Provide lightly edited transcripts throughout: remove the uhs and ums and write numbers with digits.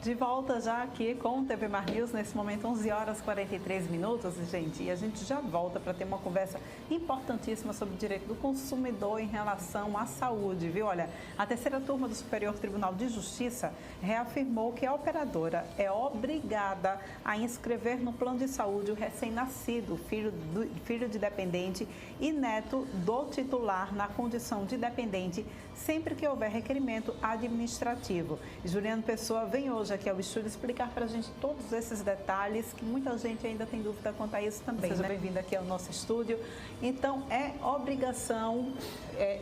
De volta já aqui com o TV Mar News, nesse momento 11 horas e 43 minutos, gente, e a gente já volta para ter uma conversa importantíssima sobre o direito do consumidor em relação à saúde, viu? Olha, a terceira turma do Superior Tribunal de Justiça reafirmou que a operadora é obrigada a inscrever no plano de saúde o recém-nascido, filho de dependente e neto do titular na condição de dependente, sempre que houver requerimento administrativo. E Juliano Pessoa vem hoje aqui ao estúdio explicar para a gente todos esses detalhes, que muita gente ainda tem dúvida quanto a isso também. Seja bem-vindo aqui ao nosso estúdio. Então, é obrigação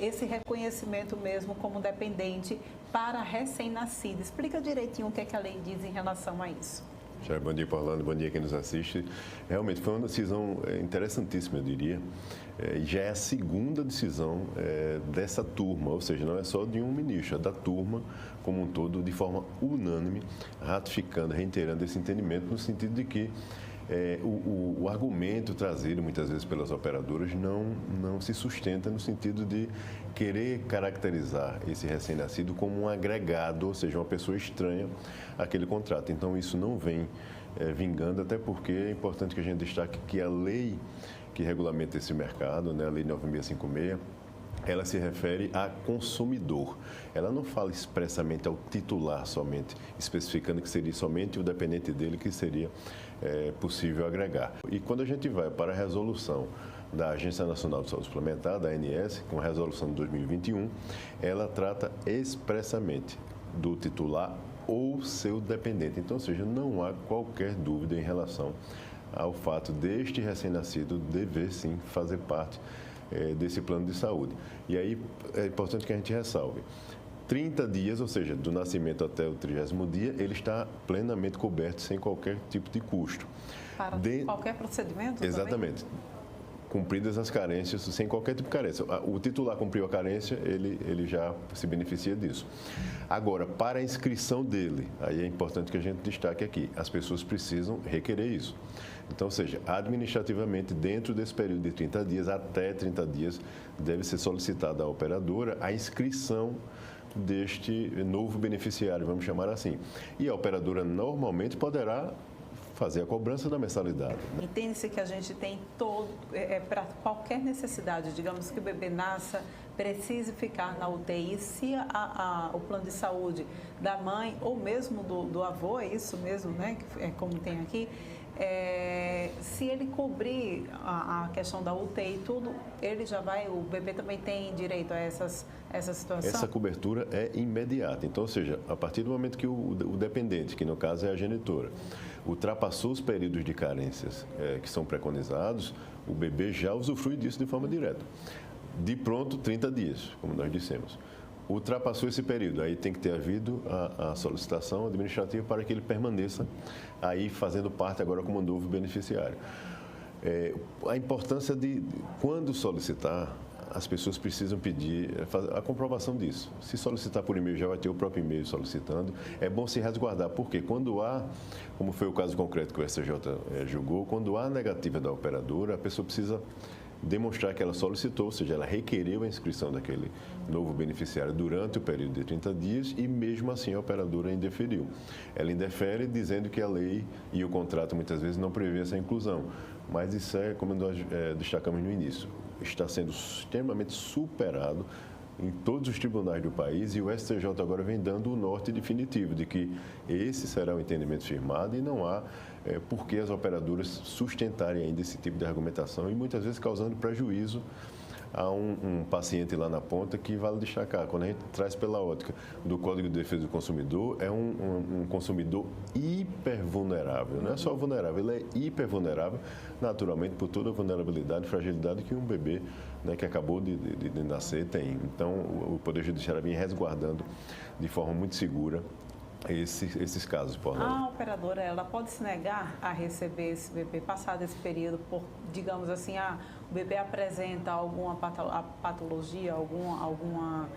esse reconhecimento mesmo como dependente para recém-nascido. Explica direitinho o que é que a lei diz em relação a isso. Bom dia, Orlando. Bom dia quem nos assiste. Realmente foi uma decisão interessantíssima, eu diria. Já é a segunda decisão dessa turma, ou seja, não é só de um ministro, é da turma como um todo, de forma unânime, ratificando, reiterando esse entendimento, no sentido de que o argumento trazido muitas vezes pelas operadoras não se sustenta no sentido de querer caracterizar esse recém-nascido como um agregado, ou seja, uma pessoa estranha àquele contrato. Então, isso não vem vingando, até porque é importante que a gente destaque que a lei que regulamenta esse mercado, né, a Lei 9656, ela se refere a consumidor. Ela não fala expressamente ao titular somente, especificando que seria somente o dependente dele que seria possível agregar. E quando a gente vai para a resolução da Agência Nacional de Saúde Suplementar, da ANS, com a resolução de 2021, ela trata expressamente do titular ou seu dependente. Então, ou seja, não há qualquer dúvida em relação ao fato deste recém-nascido dever sim fazer parte desse plano de saúde. E aí é importante que a gente ressalve. 30 dias, ou seja, do nascimento até o 30º dia, ele está plenamente coberto sem qualquer tipo de custo. Para qualquer procedimento? Exatamente. Também? Cumpridas as carências, sem qualquer tipo de carência. O titular cumpriu a carência, ele já se beneficia disso. Agora, para a inscrição dele, aí é importante que a gente destaque aqui, as pessoas precisam requerer isso. Então, ou seja, administrativamente, dentro desse período de 30 dias, até 30 dias, deve ser solicitada à operadora a inscrição deste novo beneficiário, vamos chamar assim. E a operadora normalmente poderá fazer a cobrança da mensalidade. Né? Entende-se que a gente tem para qualquer necessidade, digamos que o bebê nasça, precise ficar na UTI, se o plano de saúde da mãe ou mesmo do avô, é isso mesmo, né? Que é como tem aqui, se ele cobrir a questão da UTI e tudo, ele já vai, o bebê também tem direito a essa situação? Essa cobertura é imediata. Então, ou seja, a partir do momento que o dependente, que no caso é a genitora, ultrapassou os períodos de carências que são preconizados, o bebê já usufrui disso de forma direta. De pronto, 30 dias, como nós dissemos. Ultrapassou esse período, aí tem que ter havido a solicitação administrativa para que ele permaneça aí fazendo parte agora como novo beneficiário. A importância de, quando solicitar, as pessoas precisam pedir a comprovação disso. Se solicitar por e-mail, já vai ter o próprio e-mail solicitando. É bom se resguardar, porque quando há, como foi o caso concreto que o STJ julgou, quando há negativa da operadora, a pessoa precisa demonstrar que ela solicitou, ou seja, ela requereu a inscrição daquele novo beneficiário durante o período de 30 dias e mesmo assim a operadora indeferiu. Ela indefere dizendo que a lei e o contrato muitas vezes não prevê essa inclusão, mas isso é, como nós destacamos no início, está sendo extremamente superado em todos os tribunais do país e o STJ agora vem dando o norte definitivo de que esse será o entendimento firmado e não há por que as operadoras sustentarem ainda esse tipo de argumentação e muitas vezes causando prejuízo a um paciente lá na ponta que vale destacar. Quando a gente traz pela ótica do Código de Defesa do Consumidor, é um consumidor hipervulnerável. Não é só vulnerável, ele é hipervulnerável, naturalmente, por toda a vulnerabilidade e fragilidade que um bebê, né, que acabou de nascer tem. Então, o Poder Judiciário vem resguardando de forma muito segura esses casos. A operadora, ela pode se negar a receber esse bebê passado esse período por, digamos assim, o bebê apresenta alguma patologia, alguma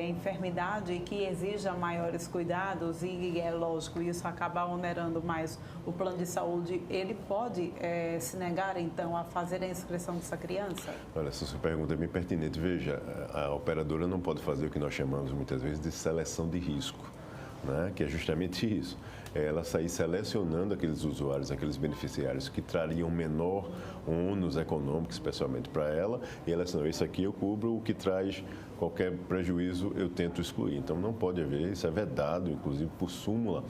enfermidade que exija maiores cuidados e é lógico, isso acaba onerando mais o plano de saúde, ele pode se negar então a fazer a inscrição dessa criança? Olha, essa sua pergunta é bem pertinente. Veja, a operadora não pode fazer o que nós chamamos muitas vezes de seleção de risco. né? Que é justamente isso. Ela sair selecionando aqueles usuários, aqueles beneficiários que trariam menor ônus econômico, especialmente para ela, e ela disse, não, isso aqui eu cubro, o que traz qualquer prejuízo eu tento excluir. Então não pode haver, isso é vedado, inclusive por súmula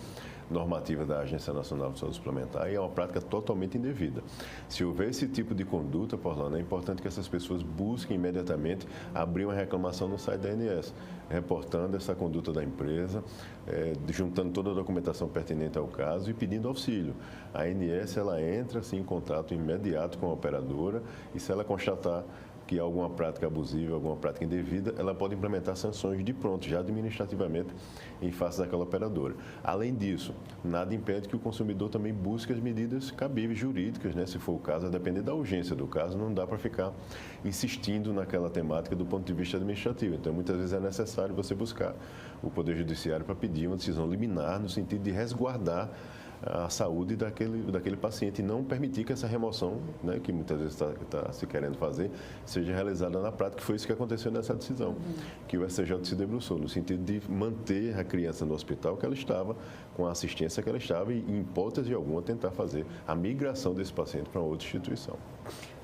normativa da Agência Nacional de Saúde Suplementar, e é uma prática totalmente indevida. Se houver esse tipo de conduta, Orlando, é importante que essas pessoas busquem imediatamente abrir uma reclamação no site da ANS, reportando essa conduta da empresa, juntando toda a documentação pertinente ao caso e pedindo auxílio. A ANS, ela entra assim, em contato imediato com a operadora e, se ela constatar que há alguma prática abusiva, alguma prática indevida, ela pode implementar sanções de pronto, já administrativamente, em face daquela operadora. Além disso, nada impede que o consumidor também busque as medidas cabíveis jurídicas, né? Se for o caso, a depender da urgência do caso, não dá para ficar insistindo naquela temática do ponto de vista administrativo. Então, muitas vezes é necessário você buscar o Poder Judiciário para pedir uma decisão liminar no sentido de resguardar a saúde daquele paciente e não permitir que essa remoção, né, que muitas vezes está se querendo fazer, seja realizada na prática, que foi isso que aconteceu nessa decisão, que o STJ se debruçou, no sentido de manter a criança no hospital que ela estava, com a assistência que ela estava e, em hipótese alguma, tentar fazer a migração desse paciente para outra instituição.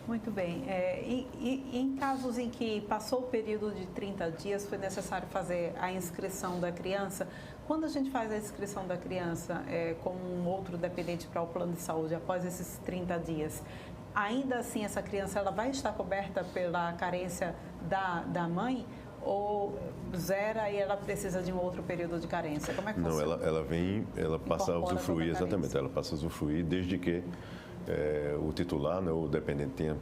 Muito bem. E em casos em que passou o período de 30 dias, foi necessário fazer a inscrição da criança. Quando a gente faz a inscrição da criança como um outro dependente para o plano de saúde após esses 30 dias, ainda assim essa criança ela vai estar coberta pela carência da mãe? Ou zera e ela precisa de um outro período de carência? Como é que funciona? Não, ela passa a usufruir, exatamente, ela passa a usufruir desde que o titular, né, o dependente tenha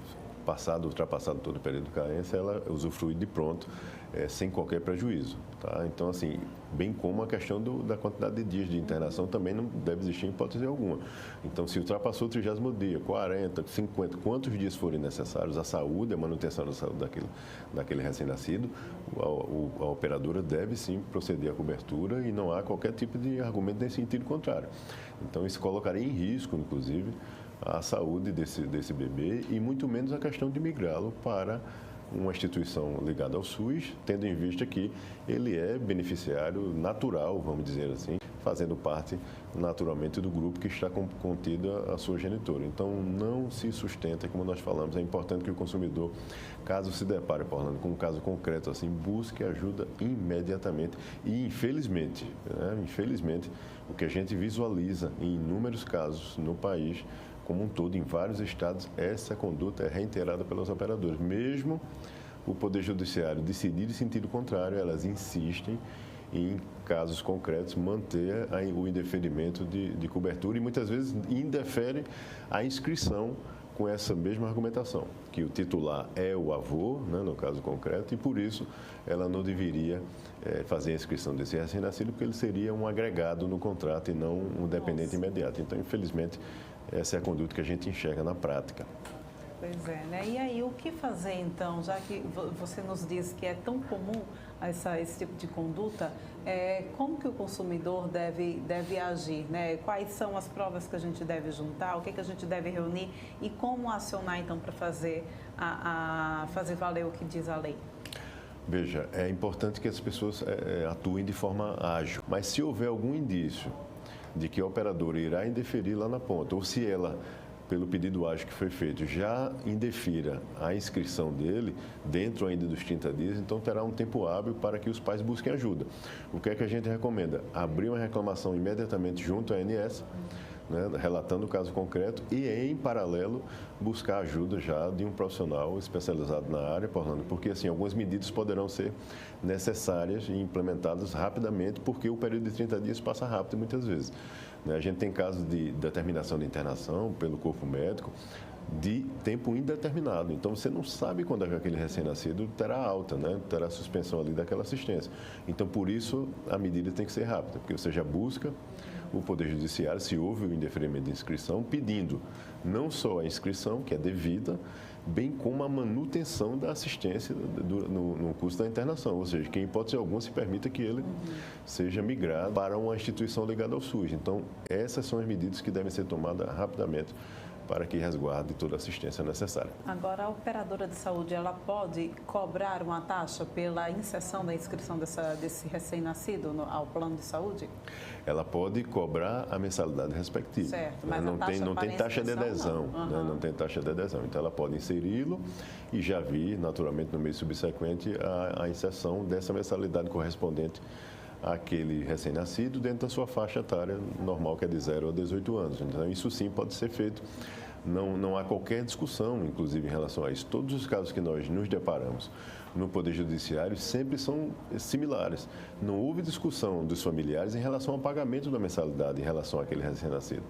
ultrapassado todo o período de carência, ela usufrui de pronto, sem qualquer prejuízo. Tá? Então, assim, bem como a questão da quantidade de dias de internação também não deve existir em hipótese alguma. Então, se ultrapassou o 30º dia, 40, 50, quantos dias forem necessários, a saúde, a manutenção da saúde daquele recém-nascido, a operadora deve sim proceder à cobertura e não há qualquer tipo de argumento nesse sentido contrário. Então, isso colocaria em risco, inclusive, a saúde desse bebê e muito menos a questão de migrá-lo para uma instituição ligada ao SUS, tendo em vista que ele é beneficiário natural, vamos dizer assim, fazendo parte naturalmente do grupo que está contida a sua genitora. Então, não se sustenta, como nós falamos, é importante que o consumidor, caso se depare, Orlando, com um caso concreto assim, busque ajuda imediatamente. E, infelizmente, o que a gente visualiza em inúmeros casos no país, como um todo, em vários estados, essa conduta é reiterada pelas operadoras. Mesmo o Poder Judiciário decidir em sentido contrário, elas insistem em casos concretos, manter o indeferimento de cobertura e muitas vezes indefere a inscrição com essa mesma argumentação, que o titular é o avô, né, no caso concreto, e por isso ela não deveria fazer a inscrição desse recém-nascido, porque ele seria um agregado no contrato e não um dependente imediato. Então, infelizmente, essa é a conduta que a gente enxerga na prática. Pois é, né? E aí, o que fazer então, já que você nos diz que é tão comum esse tipo de conduta, como que o consumidor deve agir, né? Quais são as provas que a gente deve juntar, o que a gente deve reunir e como acionar então para fazer valer o que diz a lei? Veja, é importante que as pessoas atuem de forma ágil, mas se houver algum indício de que a operadora irá indeferir lá na ponta, ou se ela, pelo pedido ágil que foi feito, já indefira a inscrição dele dentro ainda dos 30 dias, então terá um tempo hábil para que os pais busquem ajuda. O que é que a gente recomenda? Abrir uma reclamação imediatamente junto à ANS, né, relatando o caso concreto e, em paralelo, buscar ajuda já de um profissional especializado na área, porque assim, algumas medidas poderão ser necessárias e implementadas rapidamente, porque o período de 30 dias passa rápido muitas vezes. A gente tem casos de determinação de internação pelo corpo médico de tempo indeterminado. Então, você não sabe quando aquele recém-nascido terá alta, né? Terá suspensão ali daquela assistência. Então, por isso, a medida tem que ser rápida, porque você já busca o Poder Judiciário, se houve o indeferimento de inscrição, pedindo não só a inscrição, que é devida, bem como a manutenção da assistência no curso da internação, ou seja, que em hipótese alguma se permita que ele seja migrado para uma instituição ligada ao SUS. Então, essas são as medidas que devem ser tomadas rapidamente para que resguarde toda a assistência necessária. Agora, a operadora de saúde, ela pode cobrar uma taxa pela inserção da inscrição desse recém-nascido ao plano de saúde? Ela pode cobrar a mensalidade respectiva. Certo, mas não tem taxa de adesão. Não. Né? Não tem taxa de adesão. Então, ela pode inseri-lo e já vir, naturalmente, no mês subsequente, a inserção dessa mensalidade correspondente àquele recém-nascido dentro da sua faixa etária normal, que é de 0 a 18 anos. Então, isso sim pode ser feito. Não há qualquer discussão, inclusive, em relação a isso. Todos os casos que nós nos deparamos no Poder Judiciário sempre são similares. Não houve discussão dos familiares em relação ao pagamento da mensalidade em relação àquele recém-nascido.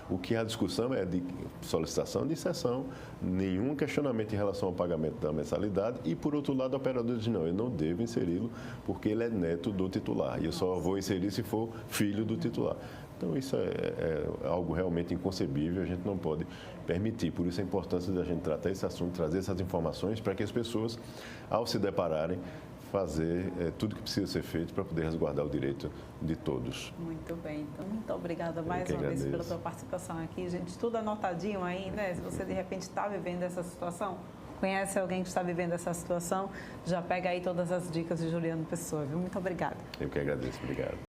O que há discussão é de solicitação de inserção, nenhum questionamento em relação ao pagamento da mensalidade e, por outro lado, o operador diz, não, eu não devo inseri-lo porque ele é neto do titular e eu só vou inserir se for filho do titular. Então, isso é algo realmente inconcebível, a gente não pode permitir. Por isso, a importância de a gente tratar esse assunto, trazer essas informações para que as pessoas, ao se depararem, fazer tudo que precisa ser feito para poder resguardar o direito de todos. Muito bem. Então, muito obrigada mais uma vez pela sua participação aqui. Gente, tudo anotadinho aí, né? Se você, de repente, está vivendo essa situação, conhece alguém que está vivendo essa situação, já pega aí todas as dicas de Juliano Pessoa, viu? Muito obrigada. Eu que agradeço. Obrigado.